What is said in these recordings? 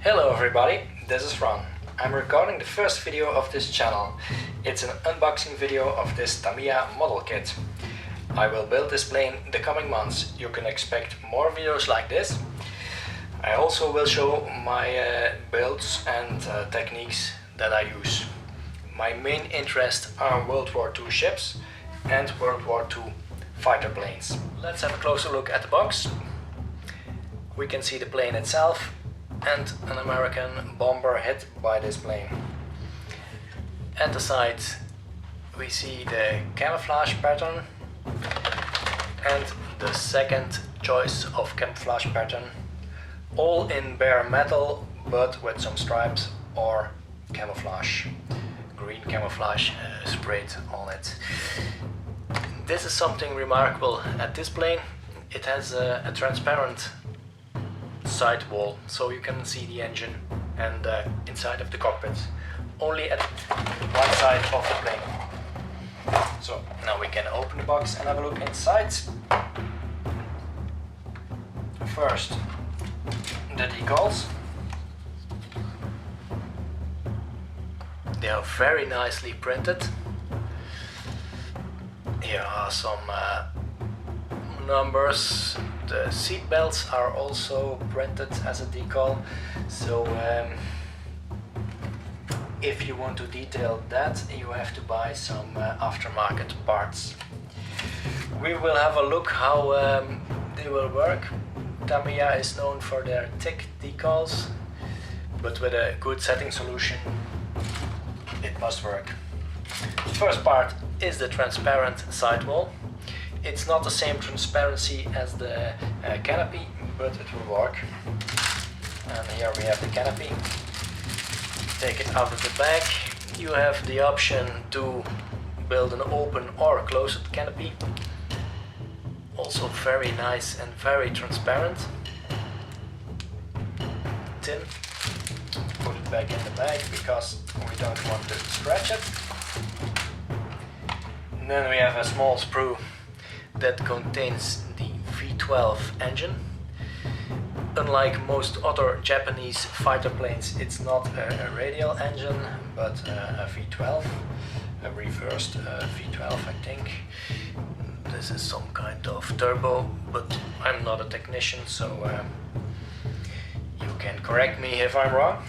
Hello everybody, this is Ron. I'm recording the first video of this channel. It's an unboxing video of this Tamiya model kit. I will build this plane the coming months. You can expect more videos like this. I also will show my builds and techniques that I use. My main interests are World War II ships and World War II fighter planes. Let's have a closer look at the box. We can see the plane itself and an American bomber hit by this plane. At the side we see the camouflage pattern and the second choice of camouflage pattern, all in bare metal but with some stripes or camouflage, green camouflage sprayed on it. This is something remarkable at this plane. It has a transparent side wall, so you can see the engine and inside of the cockpit only at one side of the plane. So now we can open the box and have a look inside. First, the decals. They are very nicely printed. Here are some numbers. The seat belts are also printed as a decal, so if you want to detail that, you have to buy some aftermarket parts. We will have a look how they will work. Tamiya is known for their thick decals, but with a good setting solution it must work. The first part is the transparent sidewall. It's not the same transparency as the canopy, but it will work. And here we have the canopy. Take it out of the bag. You have the option to build an open or closed canopy. Also very nice and very transparent. Tin. Put it back in the bag because we don't want to scratch it. And then we have a small sprue that contains the V12 engine. Unlike most other Japanese fighter planes, it's not a radial engine, but a V12, a reversed V12 I think. This is some kind of turbo, but I'm not a technician, so you can correct me if I'm wrong.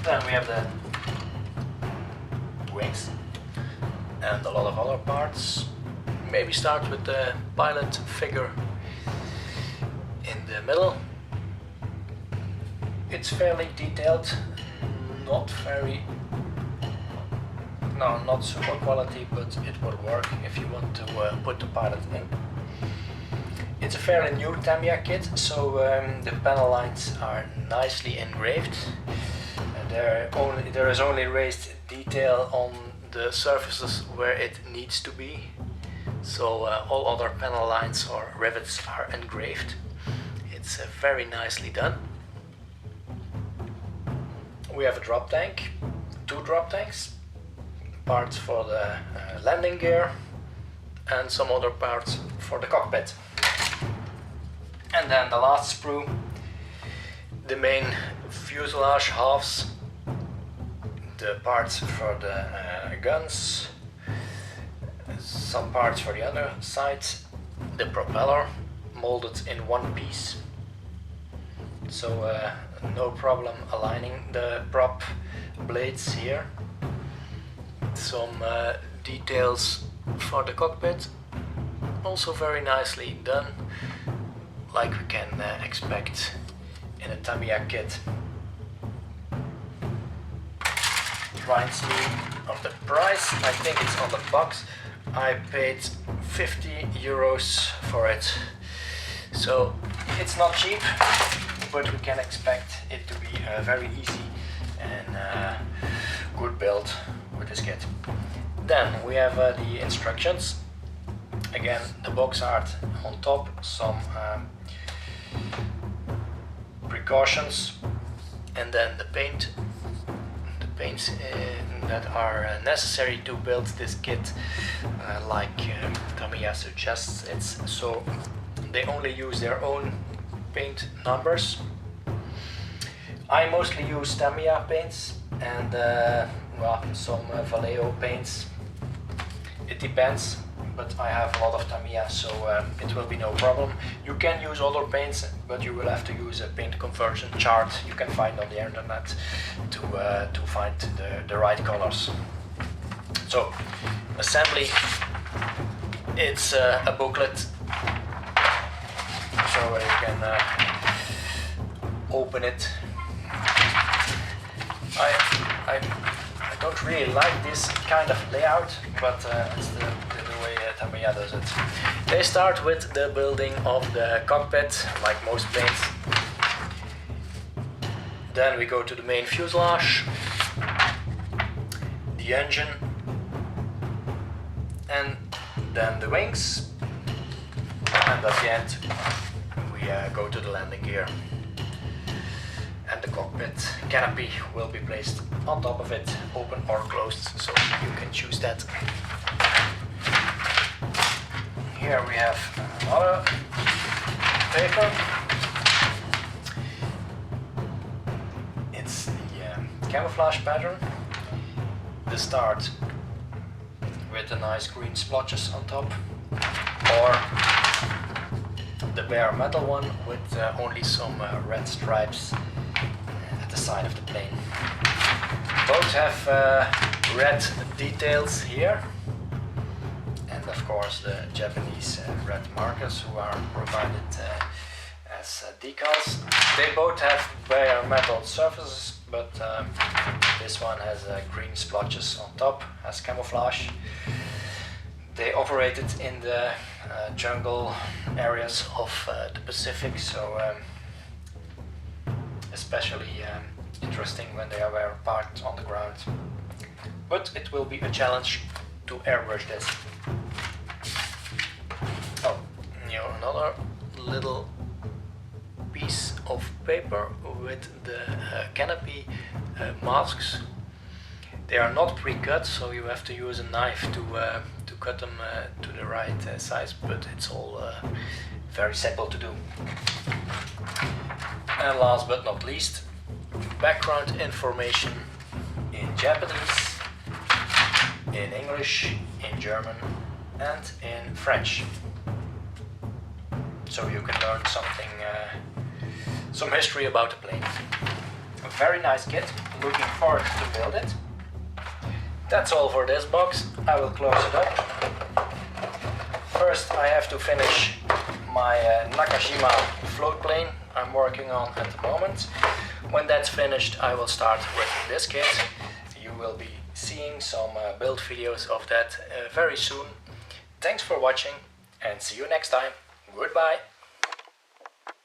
Then we have the wings and a lot of other parts. Maybe start with the pilot figure in the middle. It's fairly detailed, not super quality, but it will work if you want to put the pilot in. It's a fairly new Tamiya kit, so the panel lines are nicely engraved. There is only raised detail on the surfaces where it needs to be. So all other panel lines or rivets are engraved. It's very nicely done. We have a drop tank, two drop tanks, parts for the landing gear and some other parts for the cockpit. And then the last sprue, the main fuselage halves, the parts for the guns, some parts for the other side, the propeller molded in one piece, so no problem aligning the prop blades here. Some details for the cockpit, also very nicely done, like we can expect in a Tamiya kit. Reminds me of the price, I think it's on the box. I paid 50 euros for it, so it's not cheap, but we can expect it to be very easy and good build with this kit. Then we have the instructions. Again, the box art on top, some precautions, and then the paints that are necessary to build this kit, like Tamiya suggests it's so they only use their own paint numbers. I mostly use Tamiya paints and well, some Vallejo paints. It depends, but I have a lot of Tamiya, so it will be no problem. You can use other paints, but you will have to use a paint conversion chart you can find on the internet to find the right colors. So, assembly, it's a booklet, so you can open it. I don't really like this kind of layout, but it's the way Tamiya does it. They start with the building of the cockpit, like most planes. Then we go to the main fuselage, the engine, and then the wings, and at the end we go to the landing gear. And the cockpit canopy will be placed on top of it, open or closed, so you can choose that. Here we have another paper. It's the camouflage pattern. The start with the nice green splotches on top, or the bare metal one with only some red stripes at the side of the plane. Both have red details here, and of course the Japanese red markers who are provided as decals. They both have bare metal surfaces, but this one has green splotches on top as camouflage. They operated in the jungle areas of the Pacific, so especially interesting when they were parked on the ground. But it will be a challenge to airbrush this. Oh, another little piece of paper with the canopy masks. They are not pre-cut, so you have to use a knife to cut them to the right size, but it's all very simple to do. And last but not least, background information in Japanese, in English, in German, and in French. So you can learn something, some history about the plane. A very nice kit, looking forward to build it. That's all for this box. I will close it up. First I have to finish my Nakajima float plane I'm working on at the moment. When that's finished, I will start with this kit. You will be seeing some build videos of that very soon. Thanks for watching and see you next time. Goodbye.